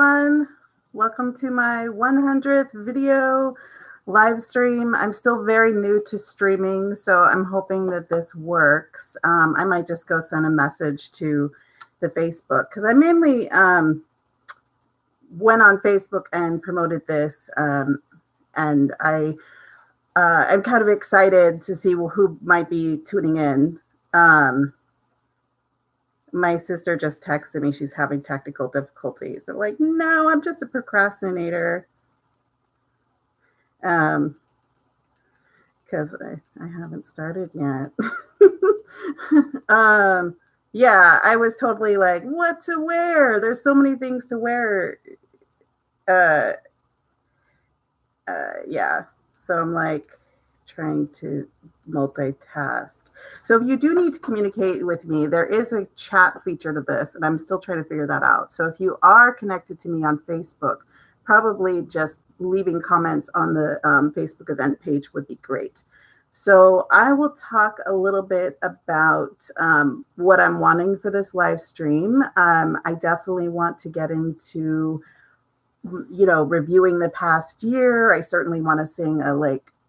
everyone. Welcome to my 100th video live stream. I'm still very new to streaming, so I'm hoping that this works. I might just go send a message to the Facebook because I mainly went on Facebook and promoted this, and I'm kind of excited to see who might be tuning in. My sister just texted me she's having technical difficulties. I'm like, no, I'm just a procrastinator. Because I haven't started yet. Yeah, I was totally like, what to wear? There's so many things to wear. Yeah, so I'm like trying to multitask. So if you do need to communicate with me, there is a chat feature to this, and I'm still trying to figure that out. So if you are connected to me on Facebook, probably just leaving comments on the Facebook event page would be great. So I will talk a little bit about what I'm wanting for this live stream. I definitely want to get into, reviewing the past year. I certainly want to sing a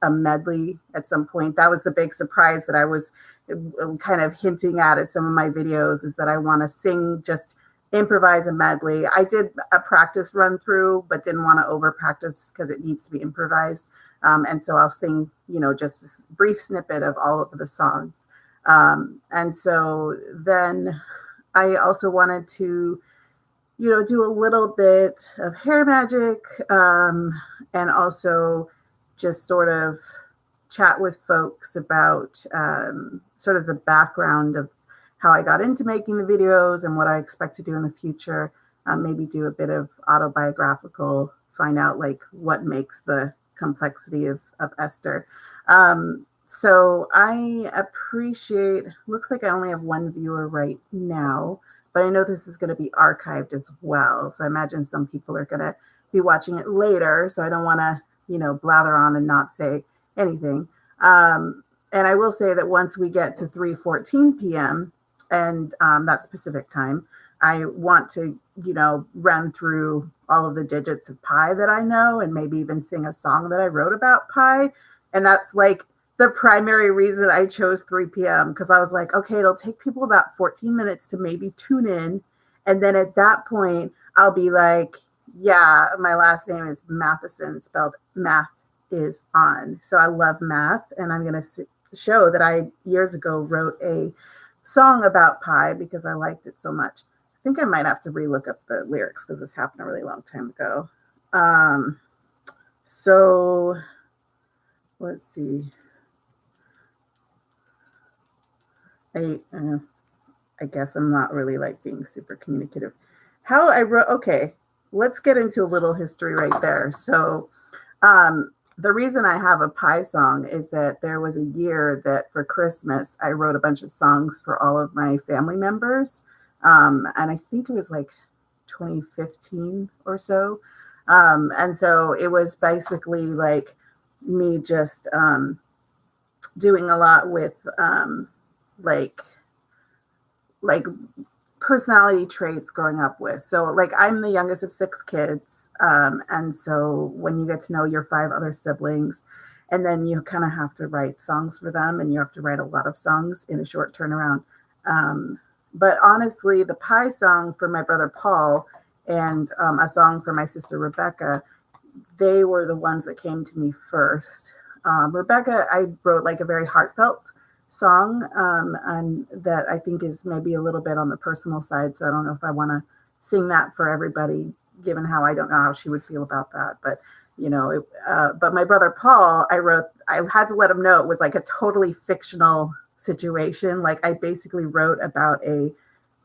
medley at some point. That was the big surprise that I was kind of hinting at some of my videos, is that I want to just improvise a medley. I did a practice run through, but didn't want to over practice because it needs to be improvised. And so I'll sing, just this brief snippet of all of the songs. And so then I also wanted to, do a little bit of HairMagic, and also just sort of chat with folks about sort of the background of how I got into making the videos and what I expect to do in the future. Maybe do a bit of autobiographical, find out what makes the complexity of Esther. So I appreciate, looks like I only have one viewer right now, but I know this is going to be archived as well. So I imagine some people are going to be watching it later. So I don't want to, blather on and not say anything. And I will say that once we get to 3:14 p.m., and that's Pacific time, I want to, run through all of the digits of pi that I know, and maybe even sing a song that I wrote about pi. And that's the primary reason I chose 3 p.m. because I was like, okay, it'll take people about 14 minutes to maybe tune in. And then at that point, I'll be like, yeah, my last name is Mathison, spelled math is on. So I love math. And I'm going to show that I years ago wrote a song about pi because I liked it so much. I think I might have to relook up the lyrics because this happened a really long time ago. So let's see. I guess I'm not really being super communicative. How I wrote, okay, let's get into a little history right there. So the reason I have a pi song is that there was a year that for Christmas, I wrote a bunch of songs for all of my family members. And I think it was 2015 or so. And so it was basically me just doing a lot with personality traits growing up with. So I'm the youngest of 6 kids. And so when you get to know your 5 other siblings, and then you kind of have to write songs for them, and you have to write a lot of songs in a short turnaround. But honestly, the pi song for my brother Paul and a song for my sister Rebecca, they were the ones that came to me first. Rebecca, I wrote a very heartfelt song, and that I think is maybe a little bit on the personal side. So I don't know if I want to sing that for everybody, given how I don't know how she would feel about that. But, but my brother Paul, I had to let him know it was a totally fictional situation. I basically wrote about a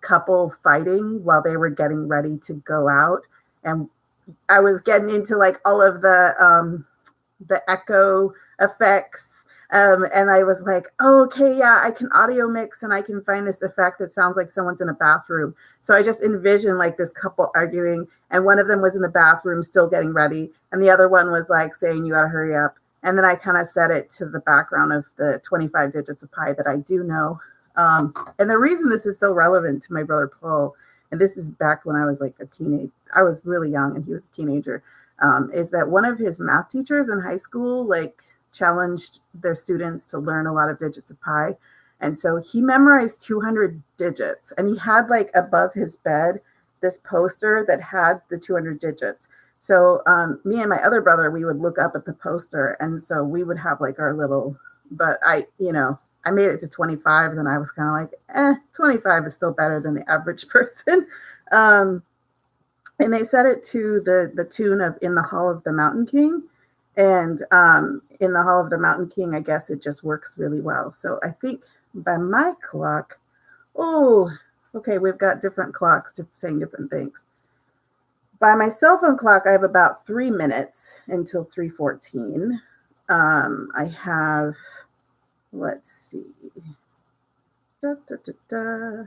couple fighting while they were getting ready to go out. And I was getting into all of the echo effects. And I was like, oh, okay, yeah, I can audio mix and I can find this effect that sounds like someone's in a bathroom. So I just envisioned this couple arguing, and one of them was in the bathroom still getting ready, and the other one was saying, you gotta hurry up. And then I kind of set it to the background of the 25 digits of pi that I do know. And the reason this is so relevant to my brother Paul and this is back when I was like a teenage, I was really young and he was a teenager, is that one of his math teachers in high school, like, challenged their students to learn a lot of digits of pi. And so he memorized 200 digits, and he had like above his bed this poster that had the 200 digits. So me and my other brother, we would look up at the poster, and so we would have like our little, but I made it to 25, and then I was kind of like, 25 is still better than the average person. And they set it to the tune of In the Hall of the Mountain King. And in the Hall of the Mountain King, I guess it just works really well. So I think by my clock, oh, okay, we've got different clocks saying different things. By my cell phone clock, I have about 3 minutes until 3:14. I have, let's see. Da, da, da, da.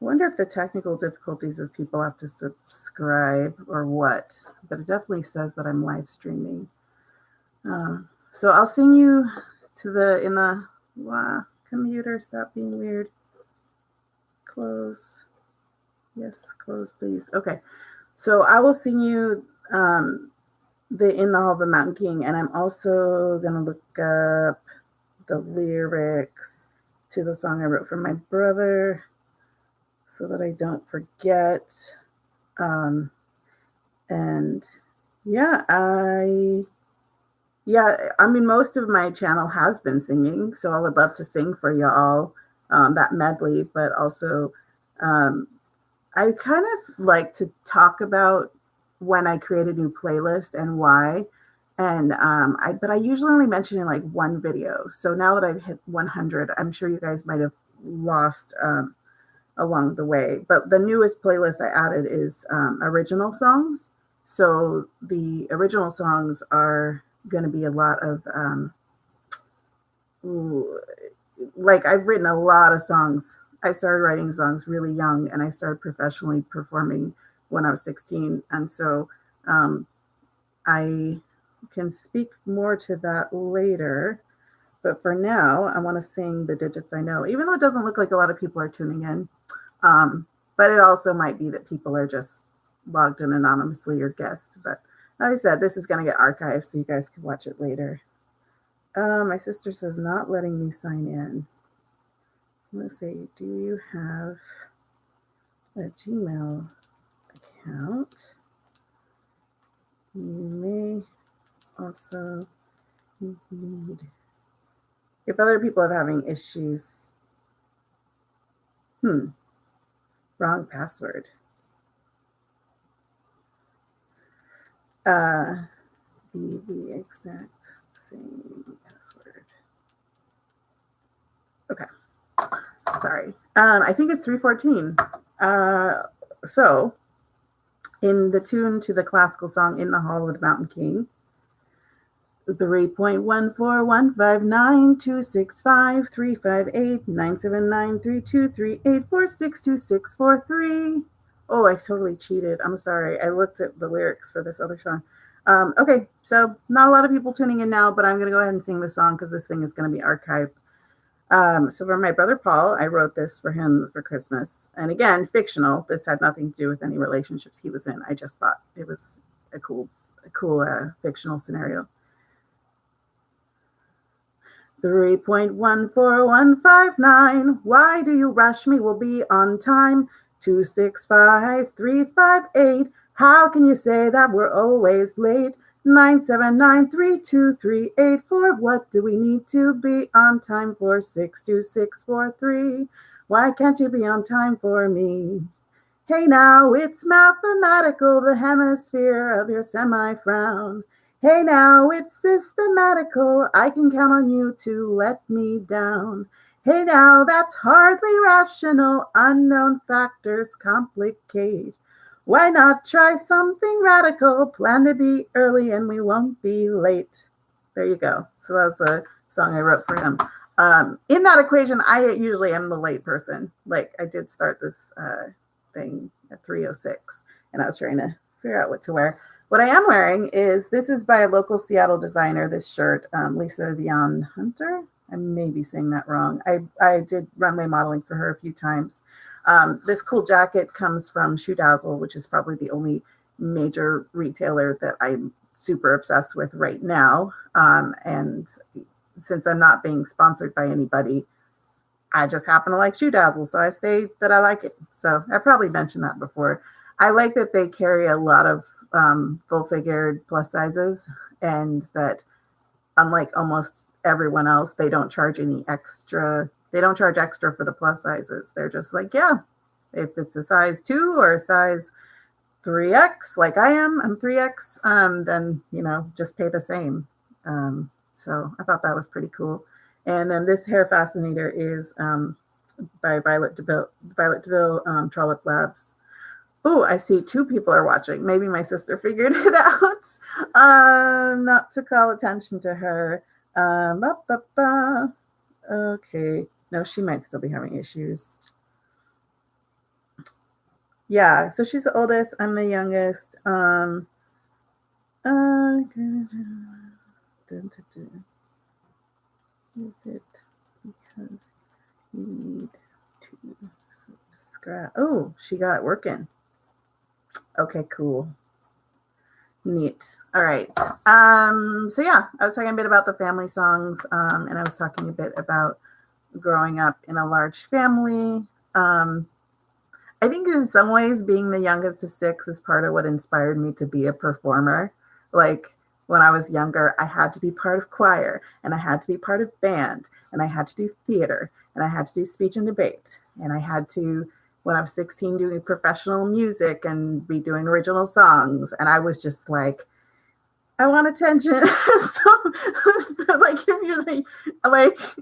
I wonder if the technical difficulties is people have to subscribe or what, but it definitely says that I'm live streaming. So I'll sing you to in the computer, stop being weird. Close. Yes, close, please. Okay. So I will sing you the In the Hall of the Mountain King, and I'm also going to look up the lyrics to the song I wrote for my brother so that I don't forget. And I mean, most of my channel has been singing, so I would love to sing for y'all that medley, but also I kind of like to talk about when I create a new playlist and why. And but I usually only mention in like one video. So now that I've hit 100, I'm sure you guys might have lost along the way. But the newest playlist I added is original songs. So the original songs are going to be a lot of like, I've written a lot of songs. I started writing songs really young, and I started professionally performing when I was 16. And so I can speak more to that later. But for now, I want to sing the digits I know, even though it doesn't look like a lot of people are tuning in. But it also might be that people are just logged in anonymously or guests. But like I said, this is going to get archived, so you guys can watch it later. My sister says not letting me sign in. I'm going to say, do you have a Gmail account? You may also need, if other people are having issues, wrong password. Be the exact same password. Okay. Sorry. I think it's 3:14. So in the tune to the classical song In the Hall of the Mountain King, 3.14159265358979323846264. Oh, I totally cheated. I'm sorry. I looked at the lyrics for this other song. Okay, so not a lot of people tuning in now, but I'm going to go ahead and sing the song because this thing is going to be archived. So for my brother Paul, I wrote this for him for Christmas. And again, fictional. This had nothing to do with any relationships he was in. I just thought it was a cool fictional scenario. 3.14159. Why do you rush me? We'll be on time. 265-358. How can you say that we're always late? 979-32384. What do we need to be on time for? 62643. Why can't you be on time for me? Hey now, it's mathematical, the hemisphere of your semi-frown. Hey now, it's systematical. I can count on you to let me down. Hey now, that's hardly rational. Unknown factors complicate. Why not try something radical? Plan to be early and we won't be late. There you go. So that's the song I wrote for him. In that equation, I usually am the late person. Like, I did start this thing at 3:06, and I was trying to figure out what to wear. What I am wearing is, this is by a local Seattle designer, this shirt, Lisa Vian Hunter. I may be saying that wrong. I did runway modeling for her a few times. This cool jacket comes from ShoeDazzle, which is probably the only major retailer that I'm super obsessed with right now. And since I'm not being sponsored by anybody, I just happen to like ShoeDazzle, so I say that I like it. So I probably mentioned that before. I like that they carry a lot of full-figured plus sizes, and that unlike almost everyone else, they don't charge any extra. They don't charge extra for the plus sizes. They're just like, yeah, if it's a size 2 or a size 3X, like I'm 3X, then, just pay the same. So I thought that was pretty cool. And then this hair fascinator is by Violet DeVille, TrollopLabs. Oh, I see 2 people are watching. Maybe my sister figured it out. Not to call attention to her. Okay. No, she might still be having issues. Yeah, so she's the oldest. I'm the youngest. Is it because you need to subscribe? Oh, she got it working. Okay, cool. Neat. All right. So yeah, I was talking a bit about the family songs, and I was talking a bit about growing up in a large family. I think in some ways being the youngest of 6 is part of what inspired me to be a performer. Like when I was younger, I had to be part of choir, and I had to be part of band, and I had to do theater, and I had to do speech and debate, and I had to, when I was 16, do professional music and be doing original songs. And I was just like, I want attention. So, like, if you're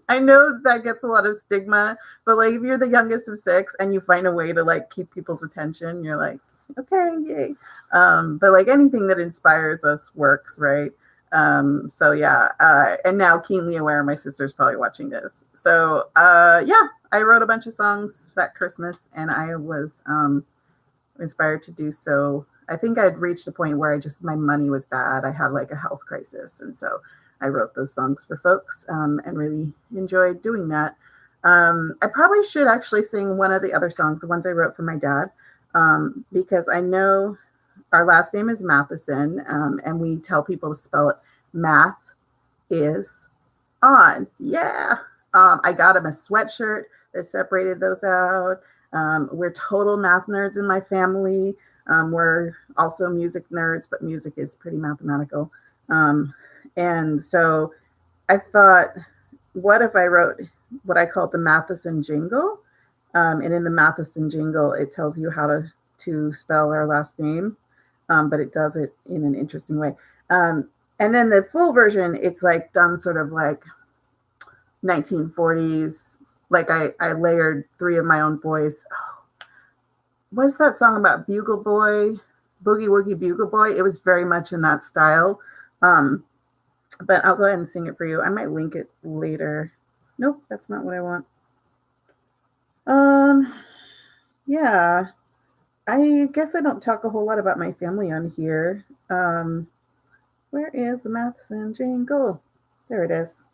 I know that gets a lot of stigma, but like, if you're the youngest of 6 and you find a way to like keep people's attention, you're like, okay, yay. But like anything that inspires us works, right? So yeah, and now keenly aware my sister's probably watching this. So yeah, I wrote a bunch of songs that Christmas, and I was inspired to do so. I think I'd reached a point where my money was bad. I had like a health crisis. And so I wrote those songs for folks, and really enjoyed doing that. I probably should actually sing one of the other songs, the ones I wrote for my dad, because I know our last name is Mathison, and we tell people to spell it math is on. Yeah. I got him a sweatshirt that separated those out. We're total math nerds in my family. We're also music nerds, but music is pretty mathematical. And so I thought, what if I wrote what I called the Mathison jingle? And in the Mathison jingle, it tells you how to spell our last name, but it does it in an interesting way. And then the full version, it's like done sort of like 1940s. Like I layered 3 of my own voice. What's that song about Bugle Boy, Boogie Woogie Bugle Boy? It was very much in that style. But I'll go ahead and sing it for you. I might link it later. Nope, that's not what I want. Yeah, I guess I don't talk a whole lot about my family on here. Where is the Mathison jingle? There it is.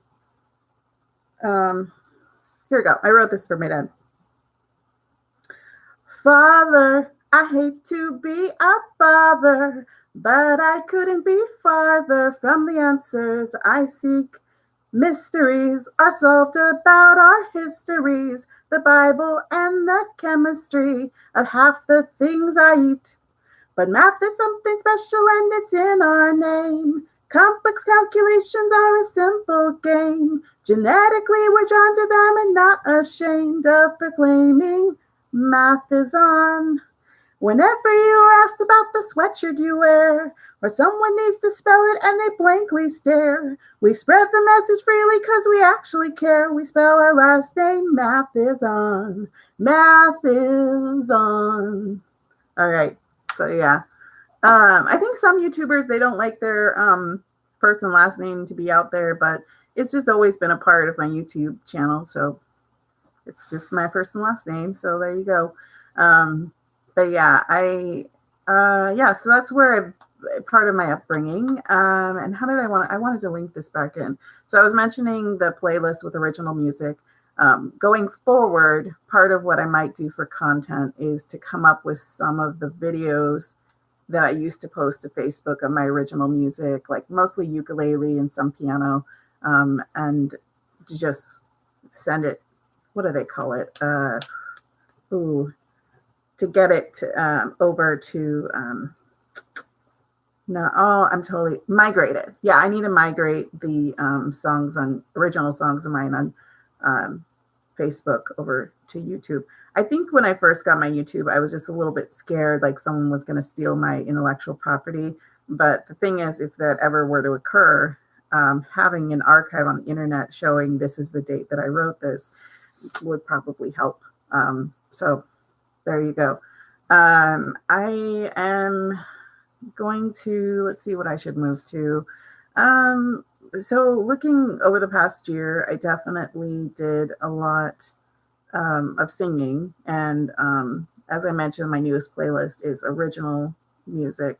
Here we go. I wrote this for my dad. Father, I hate to be a father, but I couldn't be farther from the answers I seek. Mysteries are solved about our histories, the Bible and the chemistry of half the things I eat. But math is something special and it's in our name. Complex calculations are a simple game. Genetically, we're drawn to them and not ashamed of proclaiming math is on. Whenever you are asked about the sweatshirt you wear, or someone needs to spell it and they blankly stare, we spread the message freely because we actually care. We spell our last name, math is on. Math is on. All right. So yeah. I think some YouTubers, they don't like their first and last name to be out there, but it's just always been a part of my YouTube channel. So it's just my first and last name. So there you go. But yeah, so that's where part of my upbringing. And how did I wanted to link this back in. So I was mentioning the playlist with original music. Going forward, part of what I might do for content is to come up with some of the videos that I used to post to Facebook of my original music, like mostly ukulele and some piano, and just send it, what do they call it? To get it over to, no, oh, I'm totally migrated. Yeah, I need to migrate the original songs of mine on Facebook over to YouTube. I think when I first got my YouTube, I was just a little bit scared, like someone was going to steal my intellectual property. But the thing is, if that ever were to occur, having an archive on the internet showing this is the date that I wrote this would probably help. So there you go. I am going to, let's see what I should move to. So looking over the past year, I definitely did a lot of singing. And as I mentioned, my newest playlist is original music,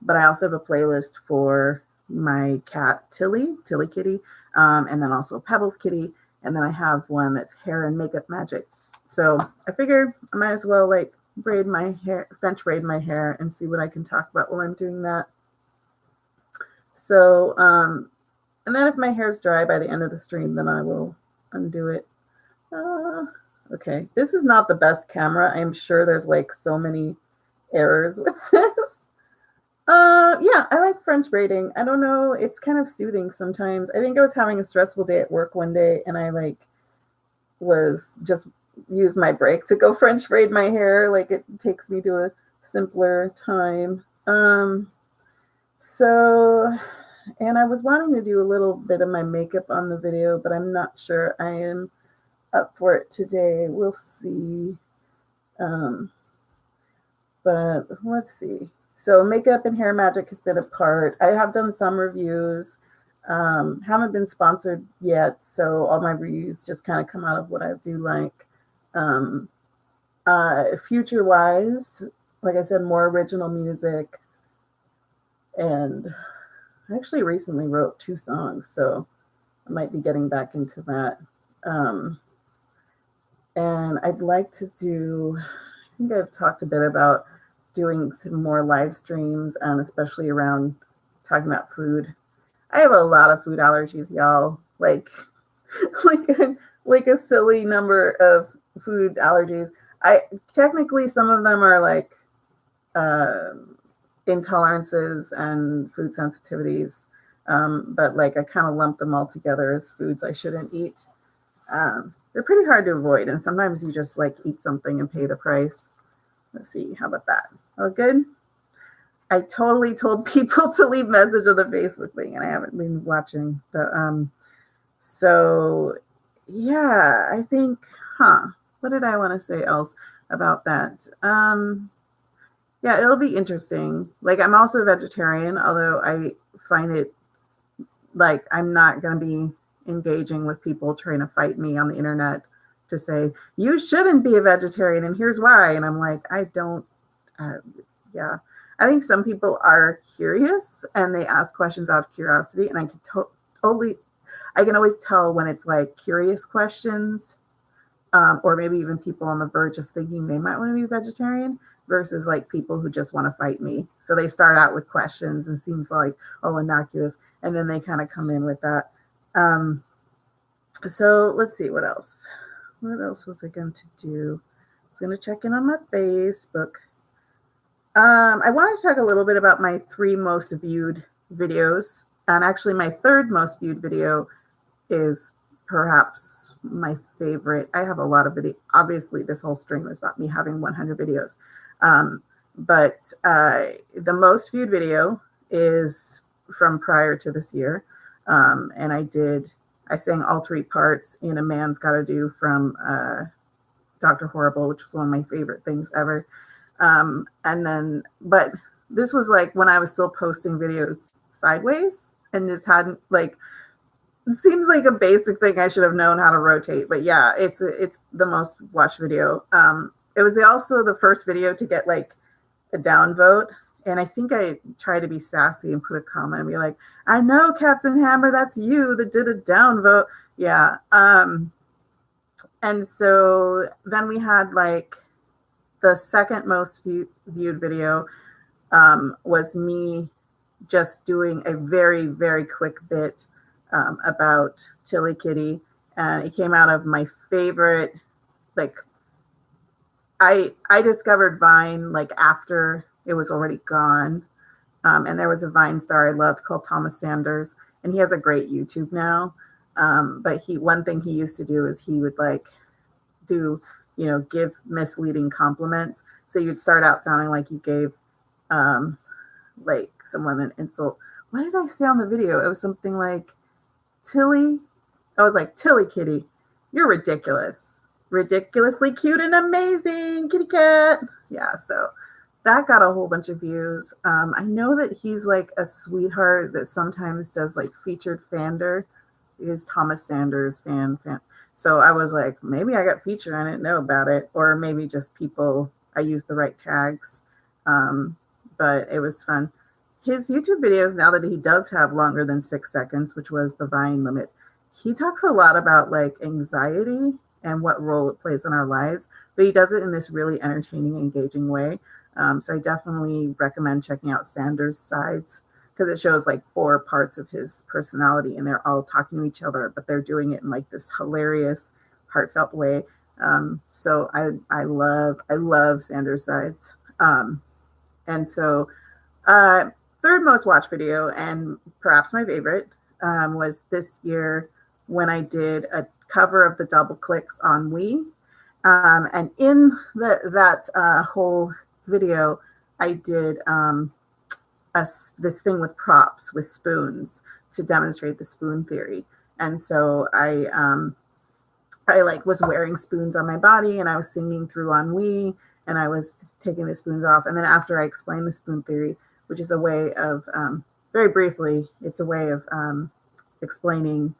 but I also have a playlist for my cat, Tilly Kitty, and then also Pebbles Kitty. And then I have one that's hair and makeup magic. So I figured I might as well like braid my hair, French braid my hair, and see what I can talk about while I'm doing that. So, and then if my hair is dry by the end of the stream, then I will undo it. Okay, this is not the best camera. I'm sure there's like so many errors with this. Yeah, I like French braiding. I don't know, it's kind of soothing sometimes. I think I was having a stressful day at work one day, and I like was just use my break to go French braid my hair. Like it takes me to a simpler time. So, and I was wanting to do a little bit of my makeup on the video, but I'm not sure I am up for it today. We'll see. But let's see. So makeup and HairMagic has been a part. I have done some reviews. Haven't been sponsored yet, so all my reviews just kind of come out of what I do like. Future-wise, like I said, more original music. And I actually recently wrote 2 songs, so I might be getting back into that. And I'd like to do, I think I've talked a bit about doing some more live streams, especially around talking about food. I have a lot of food allergies, y'all. Like a silly number of food allergies. Technically some of them are like intolerances and food sensitivities, but like I kind of lump them all together as foods I shouldn't eat. They're pretty hard to avoid, and sometimes you just like eat something and pay the price. Let's see, how about that? All good? I totally told people to leave message on the Facebook thing, and I haven't been watching. But so yeah, I think, what did I want to say else about that? Yeah, it'll be interesting. Like, I'm also a vegetarian, although I find it like I'm not going to be engaging with people trying to fight me on the internet to say, you shouldn't be a vegetarian and here's why. And I'm like, I don't, yeah. I think some people are curious and they ask questions out of curiosity. And I can I can always tell when it's like curious questions, or maybe even people on the verge of thinking they might want to be vegetarian versus like people who just want to fight me. So they start out with questions and seems like, oh, innocuous. And then they kind of come in with that. So let's see, what else? What else was I going to do? I was going to check in on my Facebook. I wanted to talk a little bit about my 3 most viewed videos. And actually my 3rd most viewed video is perhaps my favorite. I have a lot of videos. Obviously, this whole stream is about me having 100 videos. But the most viewed video is from prior to this year. And I sang all 3 parts in A Man's Gotta Do from DrHorrible, which was one of my favorite things ever. But this was like when I was still posting videos sideways and just hadn't like, it seems like a basic thing I should have known how to rotate, but yeah, it's the most watched video. It was also the first video to get like a downvote. And I think I tried to be sassy and put a comment and be like, I know, Captain Hammer, that's you that did a downvote. Yeah. And so then we had like the second most viewed video was me just doing a very, very quick bit about Tilly Kitty. And it came out of my favorite, like, I discovered Vine like after it was already gone. And there was a Vine star I loved called ThomasSanders, and he has a great YouTube now. But one thing he used to do is he would like do, give misleading compliments. So you'd start out sounding like you gave like someone an insult. What did I say on the video? It was something like, Tilly. I was like, Tilly Kitty, you're ridiculous. Ridiculously cute and amazing, kitty cat. Yeah, so that got a whole bunch of views. I know that he's like a sweetheart that sometimes does like featured fander. He's ThomasSanders fan. So I was like, maybe I got featured. I didn't know about it. Or maybe just people, I used the right tags. But it was fun. His YouTube videos, now that he does have longer than 6 seconds, which was the Vine limit, he talks a lot about like anxiety and what role it plays in our lives, but he does it in this really entertaining, engaging way. So I definitely recommend checking out Sanders' sides, because it shows like 4 parts of his personality and they're all talking to each other, but they're doing it in like this hilarious, heartfelt way. So I love Sanders' sides. And so third most watched video, and perhaps my favorite, was this year when I did a cover of the DoubleClicks on We. And in that whole video, I did this thing with props, with spoons, to demonstrate the spoon theory. And so I like was wearing spoons on my body, and I was singing through on We, and I was taking the spoons off. And then after I explained the spoon theory, which is a way of, very briefly, it's a way of explaining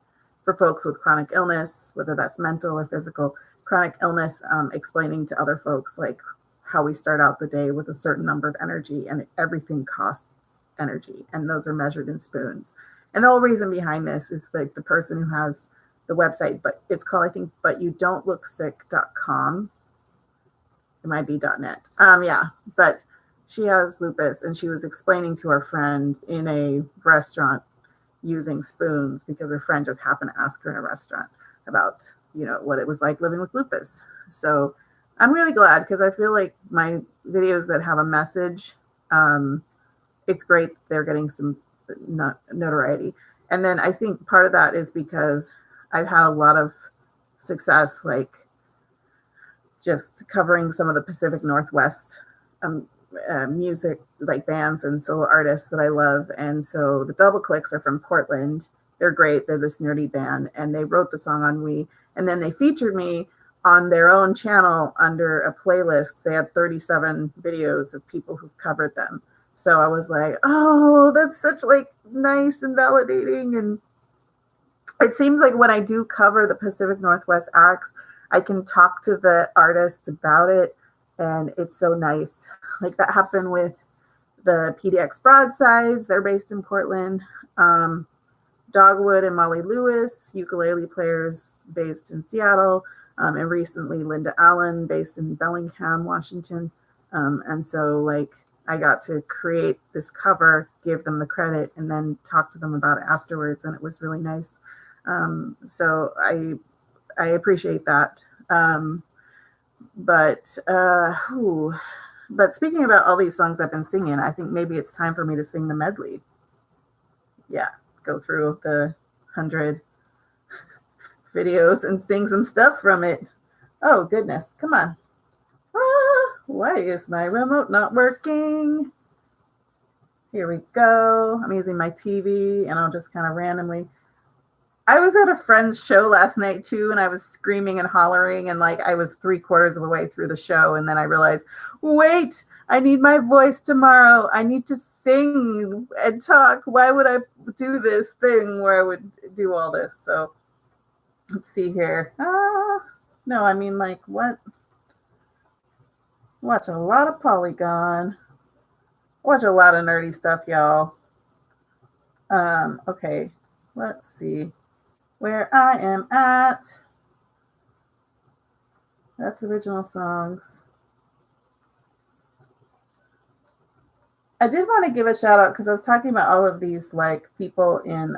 for folks with chronic illness, whether that's mental or physical, chronic illness, explaining to other folks like how we start out the day with a certain number of energy, and everything costs energy, and those are measured in spoons. And the whole reason behind this is like the person who has the website, but it's called, I think, butyoudon'tlooksick.com. It might be .net. Yeah, but she has lupus, and she was explaining to her friend in a restaurant using spoons, because her friend just happened to ask her in a restaurant about, what it was like living with lupus. So I'm really glad, because I feel like my videos that have a message, it's great they're getting some notoriety. And then I think part of that is because I've had a lot of success, like just covering some of the Pacific Northwest music, like bands and solo artists that I love. And so the DoubleClicks are from Portland. They're great. They're this nerdy band, and they wrote the song on We. And then they featured me on their own channel under a playlist. They had 37 videos of people who've covered them. So I was like, oh, that's such like nice and validating. And it seems like when I do cover the Pacific Northwest acts, I can talk to the artists about it, and it's so nice. Like that happened with the PDX Broadsides. They're based in Portland. Dogwood and Molly Lewis, ukulele players based in Seattle. And recently Linda Allen, based in Bellingham, Washington. And so like I got to create this cover, give them the credit, and then talk to them about it afterwards. And it was really nice. So I appreciate that. But speaking about all these songs I've been singing, I think maybe it's time for me to sing the medley. Yeah, go through the 100 videos and sing some stuff from it. Oh, goodness. Come on. Why is my remote not working? Here we go. I'm using my TV, and I'll just kind of randomly. I was at a friend's show last night too, and I was screaming and hollering, and like I was 3/4 of the way through the show, and then I realized, wait, I need my voice tomorrow. I need to sing and talk. Why would I do this thing where I would do all this? So let's see here. No, I mean like what? Watch a lot of Polygon. Watch a lot of nerdy stuff, y'all. Okay, let's see where I am at. That's original songs. I did want to give a shout out because I was talking about all of these like people in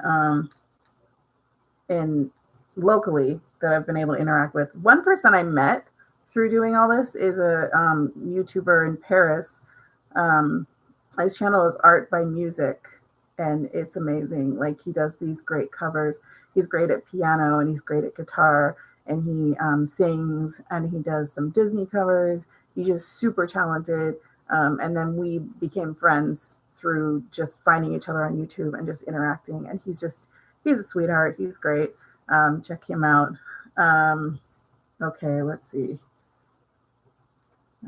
locally that I've been able to interact with. One person I met through doing all this is a YouTuber in Paris. His channel is ArtBMusic, and it's amazing. Like, he does these great covers. He's great at piano and he's great at guitar, and he sings, and he does some Disney covers. He's just super talented. And then we became friends through just finding each other on YouTube and just interacting. And he's a sweetheart. He's great. Check him out. Okay, let's see.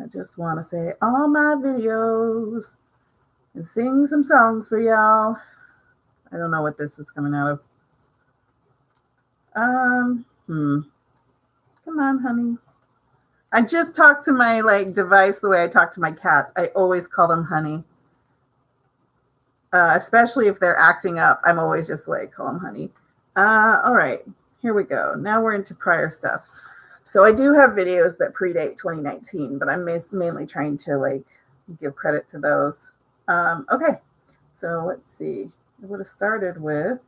I just want to say all my videos and sing some songs for y'all. I don't know what this is coming out of. Come on, honey. I just talked to my device the way I talk to my cats. I always call them honey. Especially if they're acting up. I'm always just call them honey. All right, here we go. Now we're into prior stuff. So I do have videos that predate 2019, but I'm mainly trying to give credit to those. Okay, so let's see. I would have started with,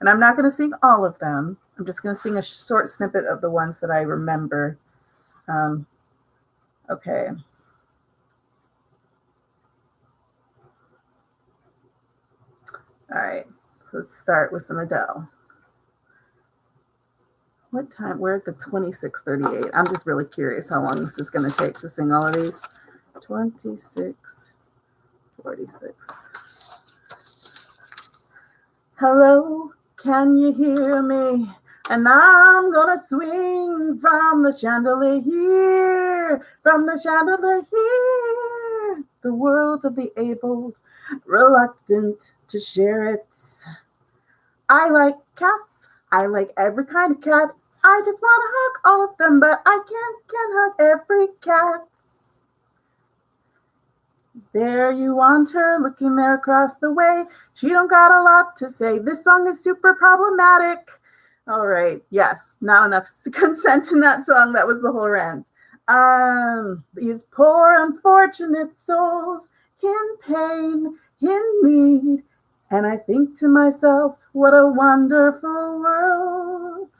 and I'm not going to sing all of them. I'm just going to sing a short snippet of the ones that I remember. Okay. All right, so let's start with some Adele. What time? We're at the 26:38. I'm just really curious how long this is going to take to sing all of these. 26:46. Hello, can you hear me? And I'm gonna swing from the chandelier, the world of the able, reluctant to share it. I like cats. I like every kind of cat. I just want to hug all of them, but I can't hug every cat. There you want her, looking there across the way. She don't got a lot to say. This song is super problematic. All right, yes, not enough consent in that song. That was the whole rant. These poor unfortunate souls in pain, in need. And I think to myself, what a wonderful world.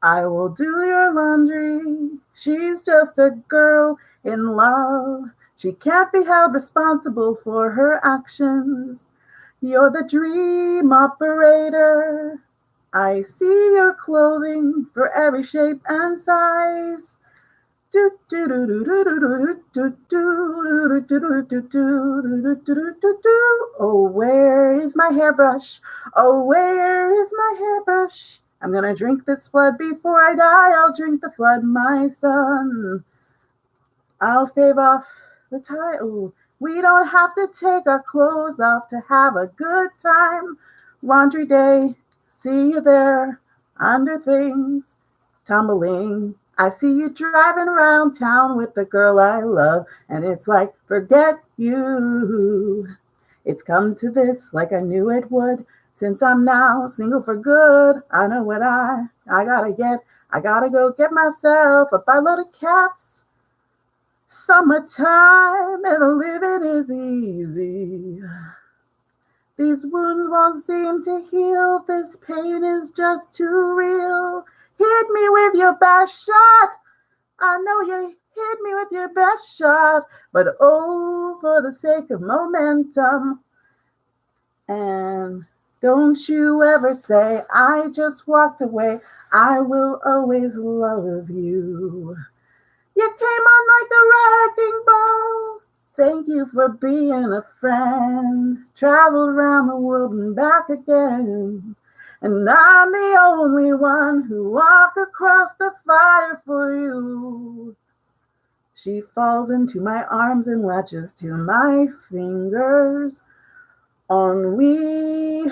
I will do your laundry. She's just a girl in love. She can't be held responsible for her actions. You're the dream operator. I see your clothing for every shape and size. Oh, where is my hairbrush? Oh, where is my hairbrush? I'm gonna drink this flood before I die. I'll drink the flood, my son. I'll stave off the tie. Ooh, we don't have to take our clothes off to have a good time. Laundry day, see you there, under things, tumbling. I see you driving around town with the girl I love, and it's like, forget you. It's come to this like I knew it would. Since I'm now single for good, I know what I gotta get. I gotta go get myself a buttload of cats. Summertime and the living is easy. These wounds won't seem to heal. This pain is just too real. Hit me with your best shot. I know you hit me with your best shot. But oh, for the sake of momentum. And don't you ever say, I just walked away. I will always love you. You came on like a wrecking ball. Thank you for being a friend. Traveled around the world and back again. And I'm the only one who walked across the fire for you. She falls into my arms and latches to my fingers. On we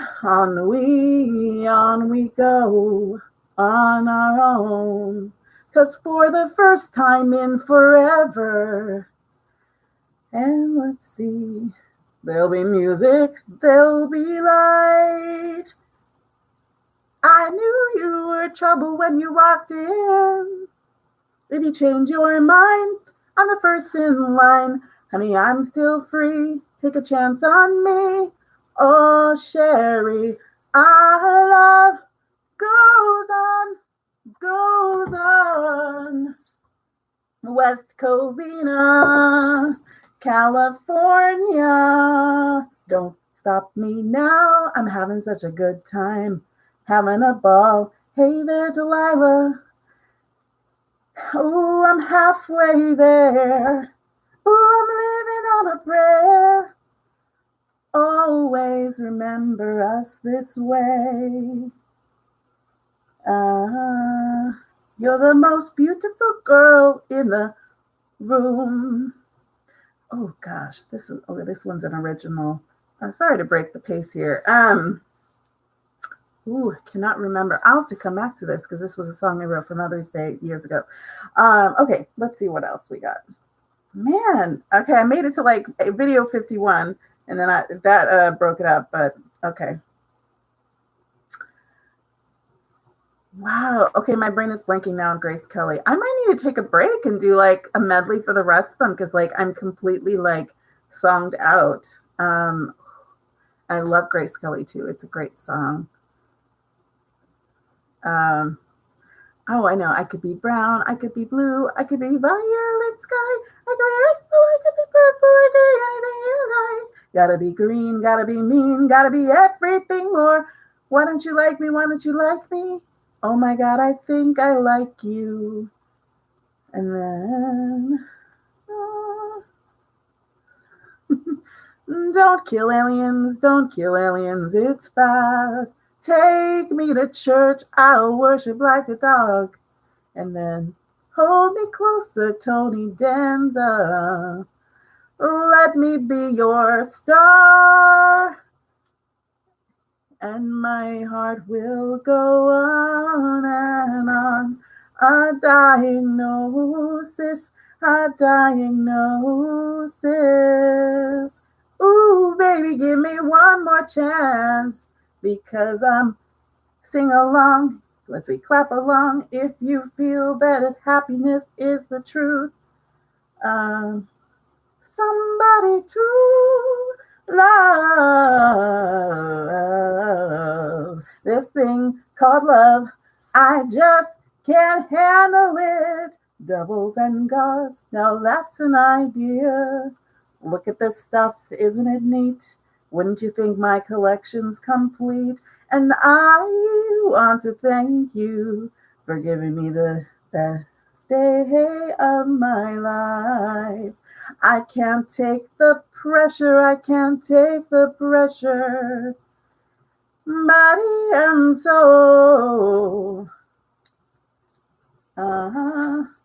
go, on our own. 'Cause for the first time in forever. And let's see, there'll be music, there'll be light. I knew you were trouble when you walked in. Baby, change your mind. I'm the first in line. Honey, I'm still free. Take a chance on me. Oh, Sherry, our love goes on. West Covina, California. Don't stop me now. I'm having such a good time. Having a ball. Hey there, Delilah. Oh, I'm halfway there. Oh, I'm living on a prayer. Always remember us this way. You're the most beautiful girl in the room. Oh gosh, this one's an original. Sorry to break the pace here. Cannot remember. I'll have to come back to this because this was a song I wrote for Mother's Day years ago. Okay, let's see what else we got. Man, okay, I made it to like video 51, and then that broke it up. But okay. Wow. Okay, my brain is blanking now on Grace Kelly. I might need to take a break and do like a medley for the rest of them because like I'm completely like songed out. I love Grace Kelly too. It's a great song. Oh, I know. I could be brown. I could be blue. I could be violet sky. I could be red, I could be purple. I could be anything you like. Gotta be green. Gotta be mean. Gotta be everything more. Why don't you like me? Why don't you like me? Oh my God, I think I like you. And then, don't kill aliens, it's bad. Take me to church, I'll worship like a dog. And then, hold me closer, Tony Danza. Let me be your star. And my heart will go on and on. A diagnosis. Ooh, baby, give me one more chance because I'm sing along. Let's see, clap along if you feel that happiness is the truth. Somebody to love. This thing called love, I just can't handle it. Doubles and guards, now that's an idea. Look at this stuff, isn't it neat? Wouldn't you think my collection's complete? And I want to thank you for giving me the best day of my life. I can't take the pressure, body and soul.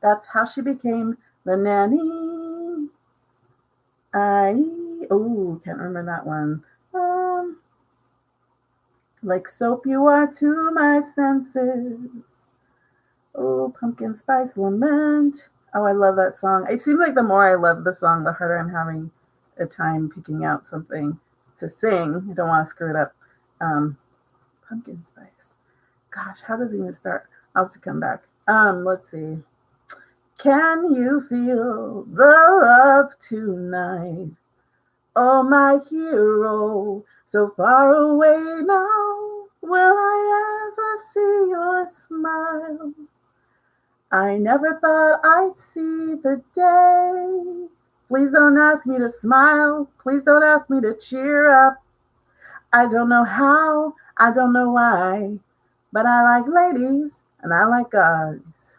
That's how she became the nanny. Can't remember that one. Like soap you are to my senses. Oh, pumpkin spice lament. Oh, I love that song. It seems like the more I love the song, the harder I'm having a time picking out something to sing. I don't want to screw it up. Pumpkin spice. Gosh, how does it even start? I'll have to come back. Let's see. Can you feel the love tonight? Oh, my hero, so far away now. Will I ever see your smile? I never thought I'd see the day. Please don't ask me to smile. Please don't ask me to cheer up. I don't know how, I don't know why, but I like ladies and I like guys.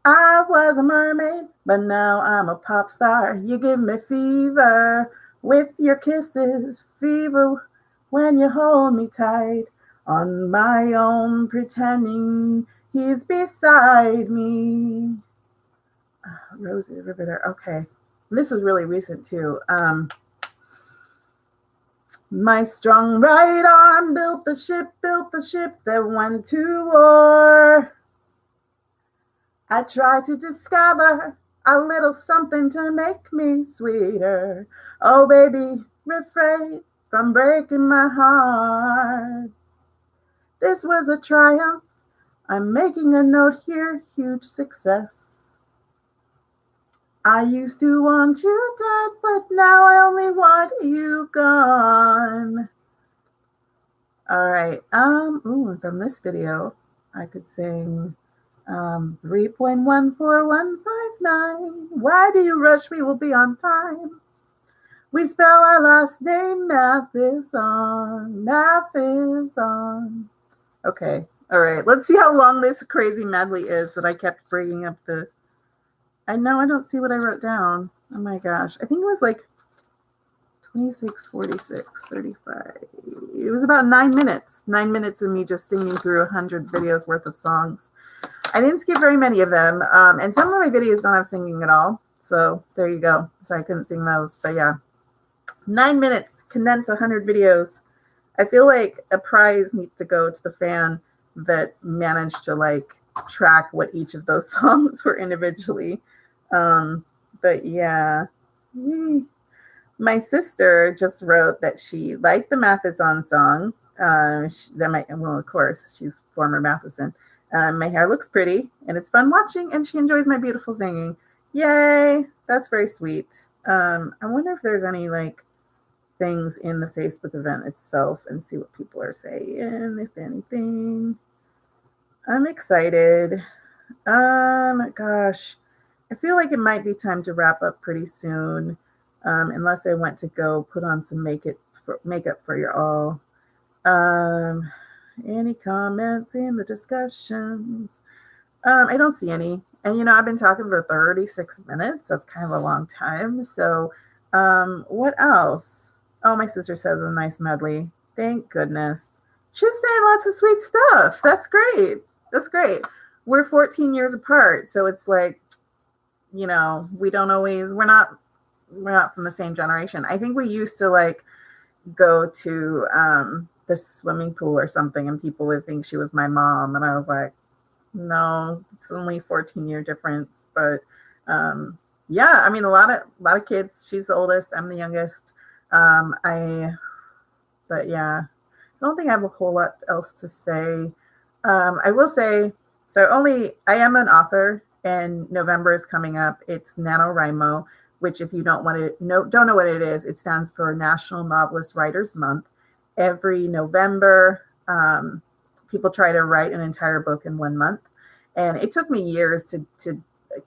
I was a mermaid, but now I'm a pop star. You give me fever with your kisses, fever when you hold me tight. On my own, pretending he's beside me. Rosie the Riveter. Okay. This was really recent too. My strong right arm built the ship that went to war. I tried to discover a little something to make me sweeter. Oh, baby, refrain from breaking my heart. This was a triumph. I'm making a note here, huge success. I used to want you dead, but now I only want you gone. All right. Ooh, and from this video, I could sing 3.14159. Why do you rush? We will be on time. We spell our last name Mathison. Mathison. Okay. All right. Let's see how long this crazy medley is that I kept bringing up the. I know I don't see what I wrote down. Oh my gosh. I think it was like 26, 46, 35. It was about 9 minutes. 9 minutes of me just singing through 100 videos worth of songs. I didn't skip very many of them. And some of my videos don't have singing at all. So there you go. So I couldn't sing those. But yeah, 9 minutes, condense 100 videos. I feel like a prize needs to go to the fan that managed to like track what each of those songs were individually. But yeah, my sister just wrote that she liked the Mathison song. Well, of course, she's former Mathison. My hair looks pretty and it's fun watching, and she enjoys my beautiful singing. Yay! That's very sweet. I wonder if there's any like things in the Facebook event itself and see what people are saying, if anything. I'm excited. Gosh, I feel like it might be time to wrap up pretty soon, unless I went to go put on some makeup for you all. Any comments in the discussions? I don't see any. And, you know, I've been talking for 36 minutes. That's kind of a long time. So what else? Oh, my sister says a nice medley. Thank goodness. She's saying lots of sweet stuff. That's great. That's great. We're 14 years apart. So it's like, you know, we're not from the same generation. I think we used to like go to the swimming pool or something and people would think she was my mom. And I was like, no, it's only 14-year difference. But yeah, I mean, a lot of kids. She's the oldest. I'm the youngest. But yeah, I don't think I have a whole lot else to say. I will say, I am an author, and November is coming up. It's NaNoWrimo, which if you don't know what it is, it stands for National Novelist Writers Month. Every November, people try to write an entire book in 1 month. And it took me years to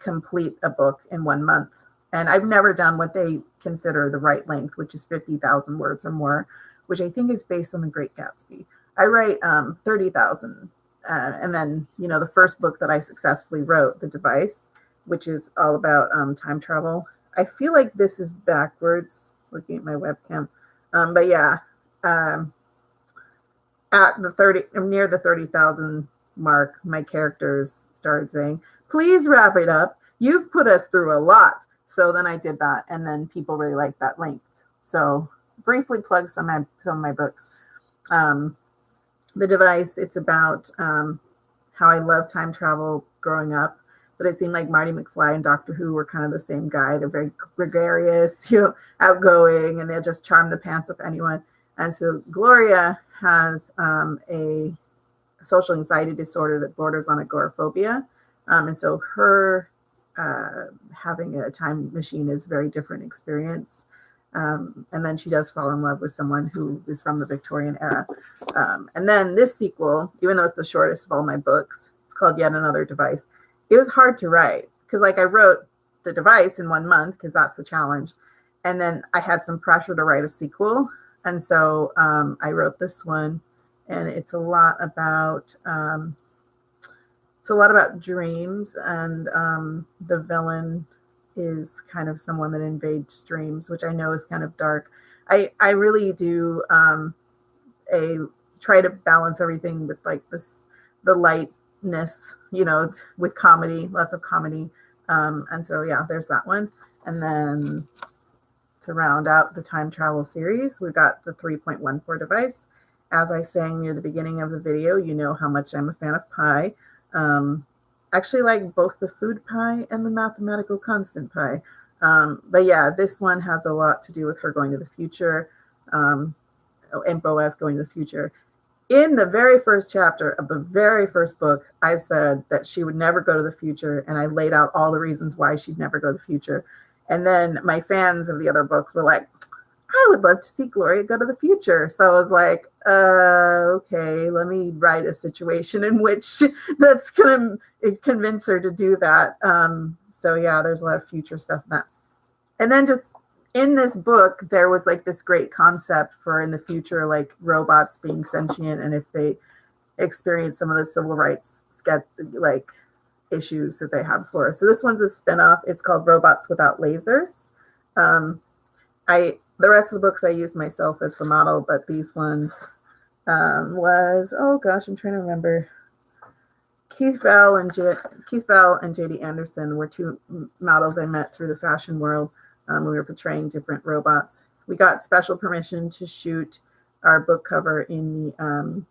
complete a book in 1 month. And I've never done what they consider the right length, which is 50,000 words or more, which I think is based on The Great Gatsby. I write 30,000. And then, you know, the first book that I successfully wrote, The Device, which is all about time travel. I feel like this is backwards, looking at my webcam. But yeah, near the 30,000 mark, my characters started saying, please wrap it up. You've put us through a lot. So then I did that, and then people really liked that length. So briefly plug some of my books. The Device, it's about how I love time travel growing up, but it seemed like Marty McFly and Doctor Who were kind of the same guy. They're very gregarious, you know, outgoing, and they'll just charm the pants off anyone. And so Gloria has a social anxiety disorder that borders on agoraphobia. And so her having a time machine is a very different experience. And then she does fall in love with someone who is from the Victorian era. And then this sequel, even though it's the shortest of all my books, it's called Yet Another Device. It was hard to write because like I wrote The Device in 1 month because that's the challenge. And then I had some pressure to write a sequel. And so I wrote this one, and it's a lot about dreams, and the villain is kind of someone that invades dreams, which I know is kind of dark. I really do try to balance everything with like the lightness, you know, with comedy, lots of comedy. And so yeah, there's that one. And then to round out the time travel series, we got the 3.14 device. As I sang near the beginning of the video, you know how much I'm a fan of pi. Actually like both the food pi and the mathematical constant pi. But yeah, this one has a lot to do with her going to the future, and Boaz going to the future. in the very first chapter of the very first book, I said that she would never go to the future, and I laid out all the reasons why she'd never go to the future. And then my fans of the other books were like, I would love to see Gloria go to the future. So I was like, okay, let me write a situation in which that's going to convince her to do that. So yeah, there's a lot of future stuff in that. And then just in this book, there was like this great concept for in the future, like robots being sentient, and if they experience some of the civil rights like issues that they had before. So this one's a spinoff. It's called Robots Without Lasers. The rest of the books I used myself as the model, but these ones was, oh gosh, I'm trying to remember. Keith Bell and J.D. Anderson were two models I met through the fashion world. We were portraying different robots. We got special permission to shoot our book cover in the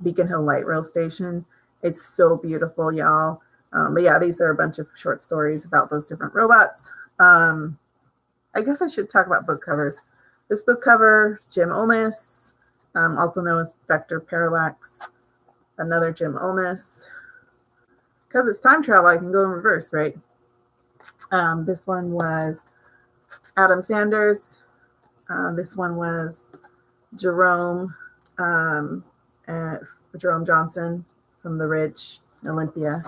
Beacon Hill Light Rail Station. It's so beautiful, y'all. But yeah, these are a bunch of short stories about those different robots. I guess I should talk about book covers. This book cover, Jim Olmis, also known as Vector Parallax. Another Jim Olmis. Because it's time travel, I can go in reverse, right? This one was Adam Sanders. This one was Jerome Johnson from The Rich, Olympia.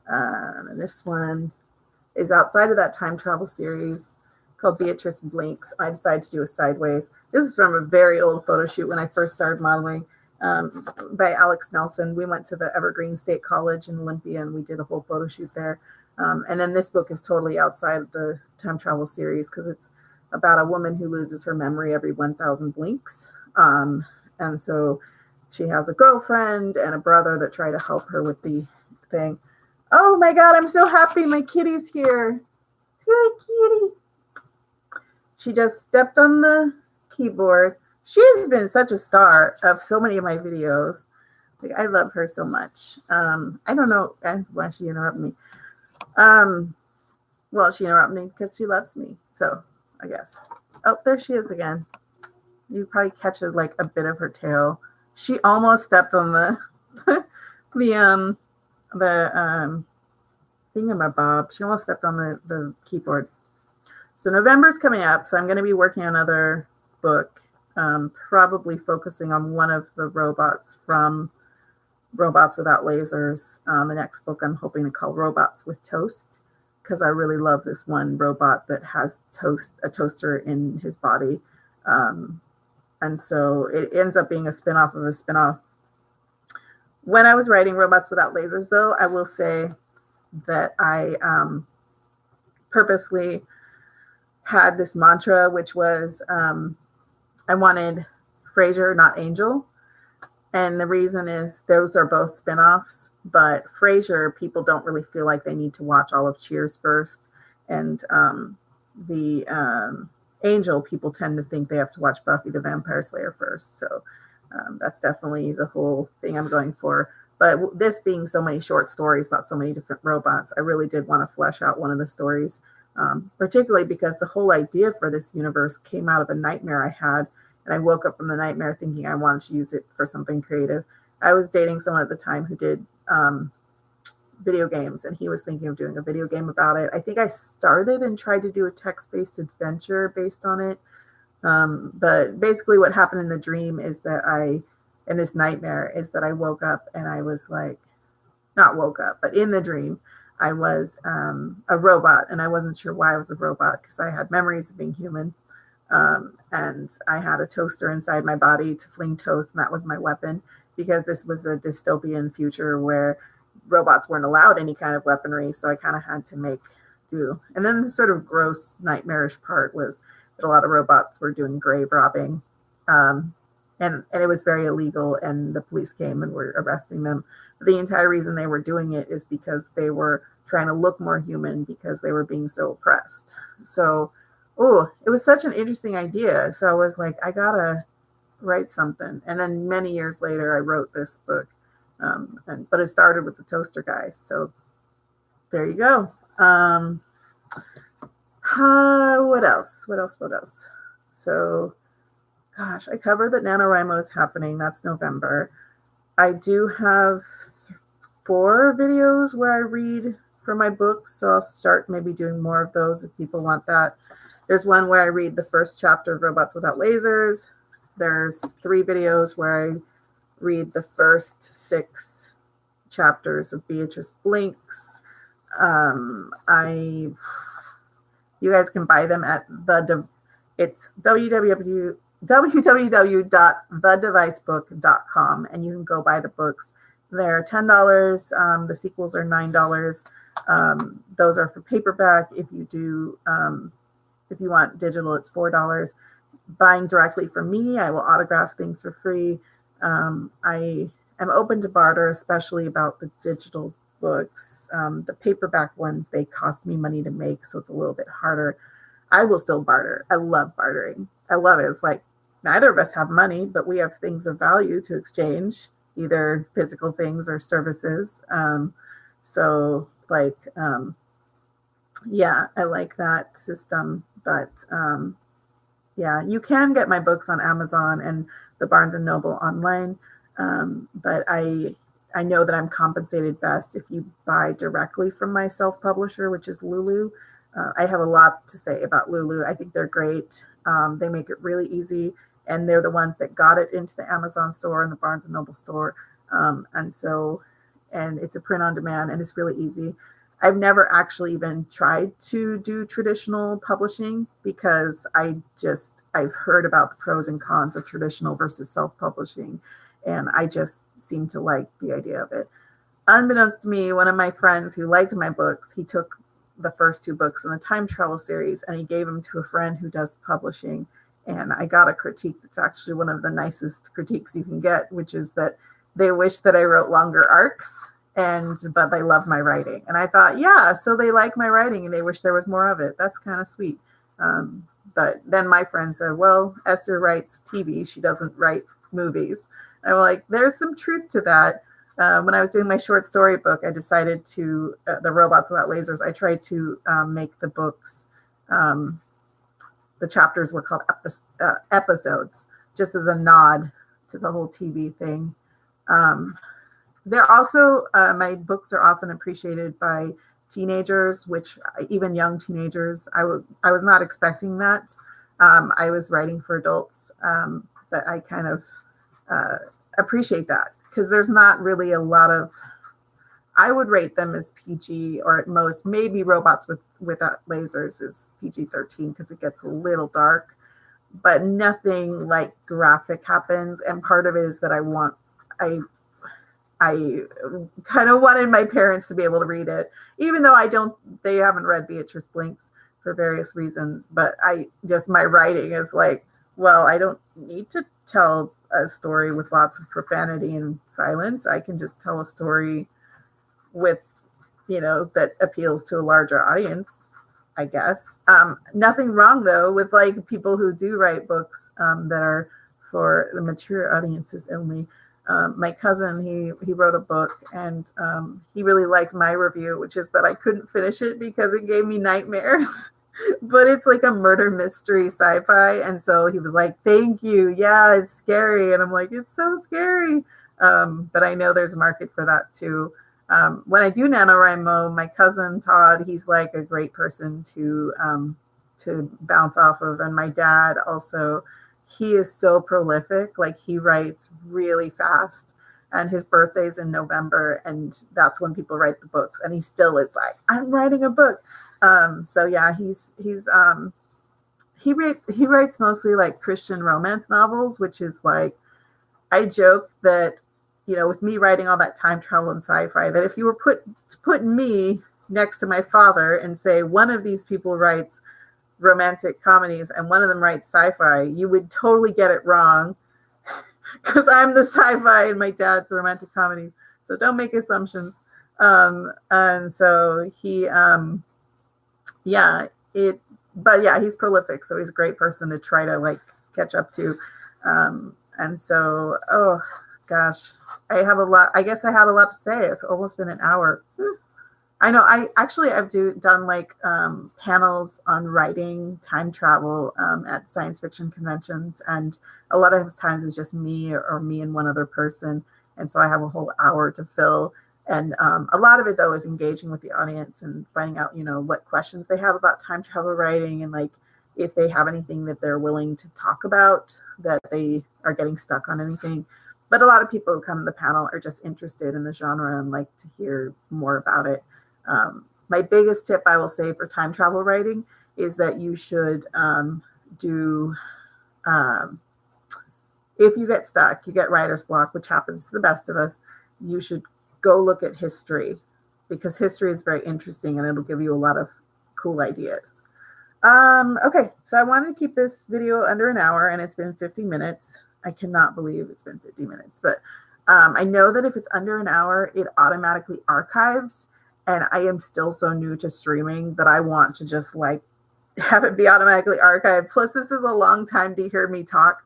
And this one is outside of that time travel series called Beatrice Blinks. I decided to do a sideways. This is from a very old photo shoot when I first started modeling by Alex Nelson. We went to the Evergreen State College in Olympia and we did a whole photo shoot there. And then this book is totally outside of the time travel series because it's about a woman who loses her memory every 1,000 blinks. And so she has a girlfriend and a brother that try to help her with the thing. Oh my God, I'm so happy my kitty's here. Hi, kitty. She just stepped on the keyboard. She's been such a star of so many of my videos. Like, I love her so much. I don't know why she interrupted me. Well, she interrupted me because she loves me. So I guess. Oh, there she is again. You probably catch like a bit of her tail. She almost stepped on the thingamabob. She almost stepped on the keyboard. So November's coming up, so I'm going to be working on another book, probably focusing on one of the robots from Robots Without Lasers. The next book I'm hoping to call Robots with Toast, because I really love this one robot that has a toaster in his body. And so it ends up being a spinoff of a spinoff. When I was writing Robots Without Lasers, though, I will say that I purposely had this mantra, which was I wanted Frasier, not Angel. And the reason is those are both spinoffs, but Frasier, people don't really feel like they need to watch all of Cheers first. And the Angel, people tend to think they have to watch Buffy the Vampire Slayer first. So that's definitely the whole thing I'm going for. But this being so many short stories about so many different robots, I really did want to flesh out one of the stories. Particularly because the whole idea for this universe came out of a nightmare I had, and I woke up from the nightmare thinking I wanted to use it for something creative. I was dating someone at the time who did video games, and he was thinking of doing a video game about it. I think I started and tried to do a text-based adventure based on it. But basically what happened in the dream is that in this nightmare, is that I woke up and I was like, not woke up, but in the dream, I was a robot, and I wasn't sure why I was a robot because I had memories of being human. And I had a toaster inside my body to fling toast, and that was my weapon, because this was a dystopian future where robots weren't allowed any kind of weaponry, so I kind of had to make do. And then the sort of gross, nightmarish part was that a lot of robots were doing grave robbing, and it was very illegal, and the police came and were arresting them. The entire reason they were doing it is because they were trying to look more human because they were being so oppressed. So, it was such an interesting idea. So I was like, I gotta write something. And then many years later, I wrote this book. But it started with the toaster guy. So there you go. What else? So, gosh, I covered that NaNoWrimo is happening. That's November. I do have 4 videos where I read for my books, so I'll start maybe doing more of those if people want that. There's one where I read the first chapter of Robots Without Lasers. There's 3 videos where I read the first 6 chapters of Beatrice Blinks. You guys can buy them at it's www.thedevicebook.com, and you can go buy the books. They're $10. The sequels are $9. Those are for paperback. If you want digital, it's $4. Buying directly from me, I will autograph things for free. I am open to barter, especially about the digital books. The paperback ones, they cost me money to make, so it's a little bit harder. I will still barter. I love bartering. I love it. It's like neither of us have money, but we have things of value to exchange, either physical things or services. Yeah, I like that system. But yeah, you can get my books on Amazon and the Barnes and Noble online. But I know that I'm compensated best if you buy directly from my self-publisher, which is Lulu. I have a lot to say about Lulu. I think they're great. They make it really easy, and they're the ones that got it into the Amazon store and the Barnes and Noble store. And it's a print on demand, and it's really easy. I've never actually even tried to do traditional publishing because I've heard about the pros and cons of traditional versus self-publishing, and I just seem to like the idea of it. Unbeknownst to me, one of my friends who liked my books, he took the first 2 books in the time travel series and he gave them to a friend who does publishing. And I got a critique that's actually one of the nicest critiques you can get, which is that they wish that I wrote longer arcs, but they love my writing. And I thought, yeah, so they like my writing and they wish there was more of it. That's kind of sweet. But then my friend said, well, Esther writes TV. She doesn't write movies. And I'm like, there's some truth to that. When I was doing my short story book, I decided to, the Robots Without Lasers, I tried to make the books, the chapters were called episodes, just as a nod to the whole TV thing. They're also, my books are often appreciated by teenagers, even young teenagers. I was not expecting that. I was writing for adults, but I kind of appreciate that because there's not really a lot of, I would rate them as PG, or at most maybe Robots Without Lasers is PG-13 because it gets a little dark, but nothing like graphic happens. And part of it is that I kind of wanted my parents to be able to read it, even though they haven't read Beatrice Blinks for various reasons. But my writing is like, well, I don't need to tell a story with lots of profanity and violence. I can just tell a story with, that appeals to a larger audience, I guess. Nothing wrong though with like people who do write books that are for the mature audiences only. My cousin, he wrote a book, and he really liked my review, which is that I couldn't finish it because it gave me nightmares. But it's like a murder mystery sci-fi, and so he was like, thank you, yeah, it's scary. And I'm like, it's so scary. But I know there's a market for that too. When I do NaNoWrimo, my cousin Todd, he's like a great person to bounce off of. And my dad also, he is so prolific. Like, he writes really fast, and his birthday's in November, and that's when people write the books. And he still is like, I'm writing a book. So yeah, he writes mostly like Christian romance novels, which is like, I joke that, with me writing all that time travel and sci-fi, that if you were put me next to my father and say one of these people writes romantic comedies and one of them writes sci-fi, you would totally get it wrong because I'm the sci-fi and my dad's the romantic comedies. So don't make assumptions. And so he's prolific. So he's a great person to try to like catch up to. And so, oh gosh, I have a lot. I guess I had a lot to say. It's almost been an hour. I know. I've done like panels on writing time travel at science fiction conventions, and a lot of times it's just me or me and one other person, And so I have a whole hour to fill. And a lot of it, though, is engaging with the audience and finding out, what questions they have about time travel writing, and like if they have anything that they're willing to talk about, that they are getting stuck on anything. But a lot of people who come to the panel are just interested in the genre and like to hear more about it. My biggest tip I will say for time travel writing is that you should do, if you get stuck, you get writer's block, which happens to the best of us, you should go look at history, because history is very interesting and it'll give you a lot of cool ideas. Okay, so I wanted to keep this video under an hour, and it's been 50 minutes. I cannot believe it's been 50 minutes, but I know that if it's under an hour, it automatically archives, and I am still so new to streaming that I want to just like have it be automatically archived. Plus, this is a long time to hear me talk.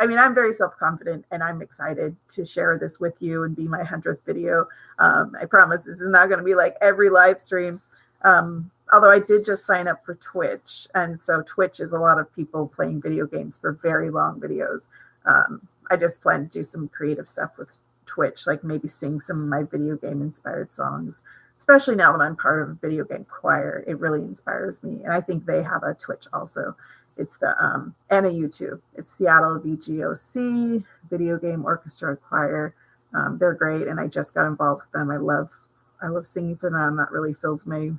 I mean, I'm very self-confident, and I'm excited to share this with you and be my 100th video. I promise this is not going to be like every live stream. Although I did just sign up for Twitch. And so Twitch is a lot of people playing video games for very long videos. I just plan to do some creative stuff with Twitch, like maybe sing some of my video game inspired songs, especially now that I'm part of a video game choir. It really inspires me. And I think they have a Twitch also. It's the, and a YouTube. It's Seattle VGOC, Video Game Orchestra Choir. They're great, and I just got involved with them. I love singing for them. That really fills my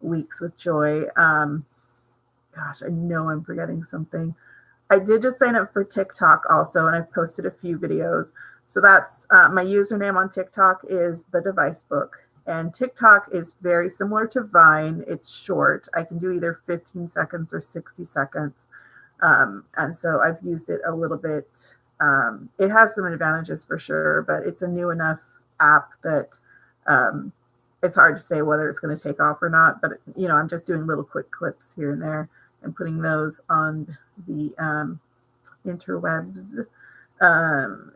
weeks with joy. Gosh, I know I'm forgetting something. I did just sign up for TikTok also, and I've posted a few videos. So that's my username on TikTok is The Device Book. And TikTok is very similar to Vine. It's short. I can do either 15 seconds or 60 seconds. And so I've used it a little bit. It has some advantages for sure, but it's a new enough app that it's hard to say whether it's going to take off or not. But, I'm just doing little quick clips here and there and putting those on the interwebs.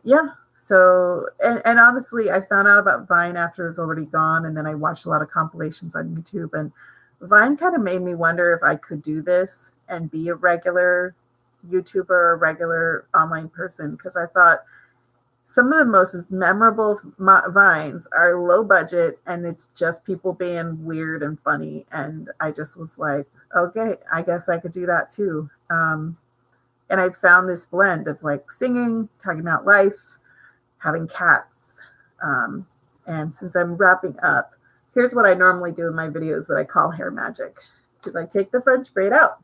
Yeah. So, and honestly, I found out about Vine after it was already gone. And then I watched a lot of compilations on YouTube. And Vine kind of made me wonder if I could do this and be a regular YouTuber, a regular online person. Because I thought some of the most memorable Vines are low budget, and it's just people being weird and funny. And I just was like, okay, I guess I could do that too. And I found this blend of like singing, talking about life, having cats. And since I'm wrapping up, here's what I normally do in my videos that I call hair magic, because I take the French braid out,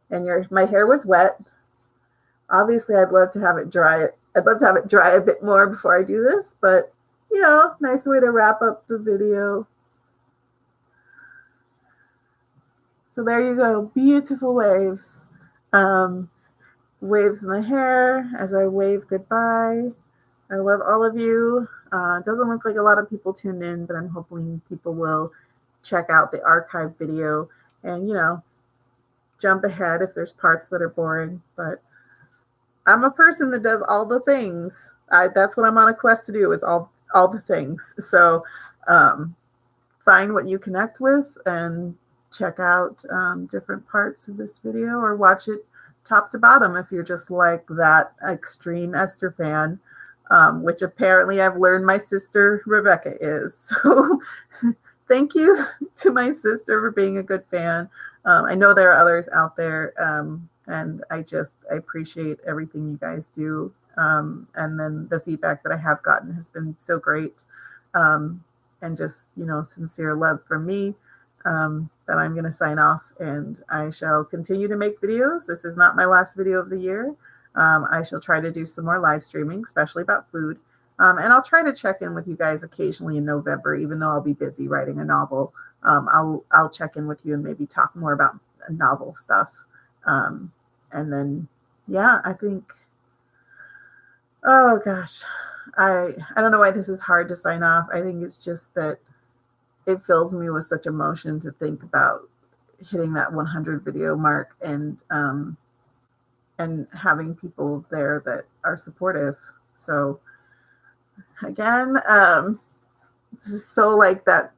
and my hair was wet. Obviously, I'd love to have it dry. I'd love to have it dry a bit more before I do this, but nice way to wrap up the video. So there you go, beautiful waves. Waves in the hair as I wave goodbye. I love all of you. It doesn't look like a lot of people tuned in, but I'm hoping people will check out the archive video and, jump ahead if there's parts that are boring. But I'm a person that does all the things. That's what I'm on a quest to do, is all the things. So find what you connect with and check out different parts of this video, or watch it top to bottom if you're just like that extreme Esther fan. Which apparently I've learned my sister Rebecca is. So thank you to my sister for being a good fan. I know there are others out there, and I appreciate everything you guys do. And then the feedback that I have gotten has been so great. And just, sincere love from me. That I'm going to sign off, and I shall continue to make videos. This is not my last video of the year. I shall try to do some more live streaming, especially about food. And I'll try to check in with you guys occasionally in November, even though I'll be busy writing a novel. I'll check in with you and maybe talk more about novel stuff. And then, yeah, I think, oh gosh, I don't know why this is hard to sign off. I think it's just that it fills me with such emotion to think about hitting that 100 video mark and having people there that are supportive. So again, this is so like that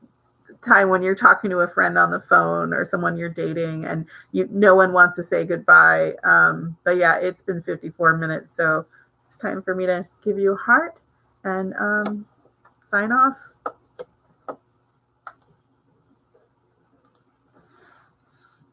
time when you're talking to a friend on the phone or someone you're dating and no one wants to say goodbye. But yeah, it's been 54 minutes. So it's time for me to give you a heart and sign off.